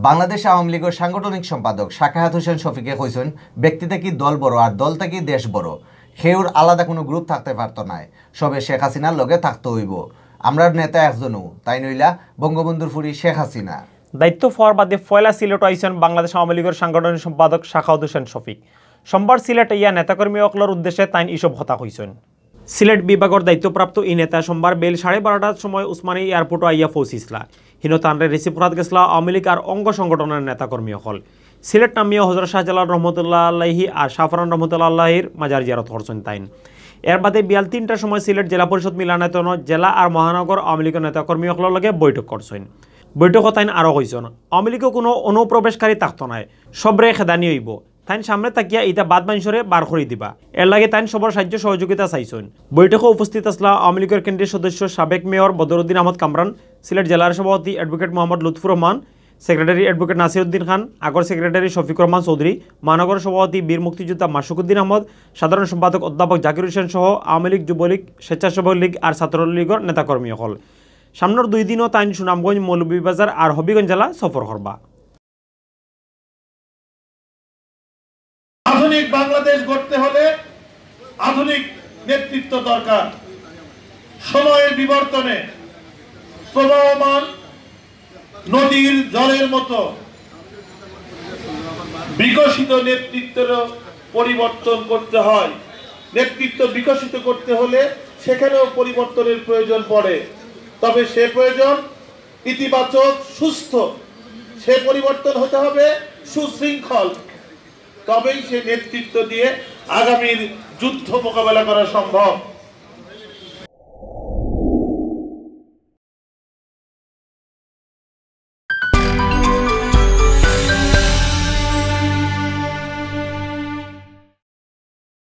বাংলাদেশ আওয়ামী লীগের সাংগঠনিক সম্পাদক শাকাহাত শফিকে কইছেন ব্যক্তি থেকে দল বড় আর দল থেকে দেশ বড়, সেউর আলাদা কোনো গ্রুপ থাকতে পারত না, সবে শেখ হাসিনার লগে থাকতে হইব। আমরা নেতা একজনও, তাই নইলা বঙ্গবন্ধুর ফুরি শেখ হাসিনা। দায়িত্ব পাওয়ার বাদে ফয়লা সিলেট আইছেন বাংলাদেশ আওয়ামী লীগের সাংগঠনিক সম্পাদক শাখাওয়াত শফিক। সোমবার সিলেট ইয়া নেতাকর্মী অকলর উদ্দেশ্যে তাইন ইসব হতা হয়েছেন। সিলেট বিভাগের দায়িত্বপ্রাপ্ত ই নেতা সোমবার বেল 12:30টার সময় উসমানী এয়ারপোর্ট আইয়া পৌঁছিসলা। হিনো তানরে রিসিভ করাত গেছলা আওয়ামী লীগ আর অঙ্গ সংগঠনের নেতাকর্মী অকল। সিলেট নামিয়া হজরত শাহজালাল রহমতুল্লাহ আল্লাহি আর শাহফরান রহমতুল্লাহ আল্লাহির মাজার জিয়ারত করছেন তাইন। এর বাদে বিয়াল 3টার সময় সিলেট জেলা পরিষদ মিলনায়তন জেলা আর মহানগর আওয়ামী লীগের নেতাকর্মী অকলের লগে বৈঠক করছেন। বৈঠকত তাইন আরও কইছেন আওয়ামী লীগের কোনো অনুপ্রবেশকারী থাকতো নাই, সবরে খেদানি হইব। তাইন সামনে তাকিয়া ইটা বাদ মানুষরে বার করে দিবা, এর লাগে তাইন সবার সাহায্য সহযোগিতা চাইছেন। বৈঠকে উপস্থিত আসলা আওয়ামী লীগের কেন্দ্রীয় সদস্য সাবেক মেয়র বদরুদ্দিন আহমদ কামরান, সিলেট জেলার সভাপতি advocate Mohammad Lutfur Rahman, secretary advocate Nasiruddin Khan, আগর সেক্রেটারি শফিকুর রহমান চৌধুরী, মহানগর সভাপতি বীর মুক্তিযোদ্ধা মাসুকুদ্দিন আহমদ, সাধারণ সম্পাদক অধ্যাপক জাকির হোসেন সহ আওয়ামী লীগ, যুবলীগ, স্বেচ্ছাসেবক লীগ আর ছাত্রলীগের নেতাকর্মী হল। সামনের 2 দিনও তাইন সুনামগঞ্জ, মৌলভীবাজার আর হবিগঞ্জ জেলা সফর করবা। আধুনিক বাংলাদেশ গড়তে হলে আধুনিক নেতৃত্ব দরকার। সময়ের বিবর্তনে প্রবাহমান নদীর জলের মতো বিকশিত নেতৃত্বের পরিবর্তন করতে হয়। নেতৃত্ব বিকশিত করতে হলে সেখানেও পরিবর্তনের প্রয়োজন পড়ে, তবে সে প্রয়োজন ইতিবাচক, সুস্থ। সে পরিবর্তন হতে হবে সুশৃঙ্খল, তবেই সে নেতৃত্ব দিয়ে আগামীর যুদ্ধ মোকাবেলা করা সম্ভব।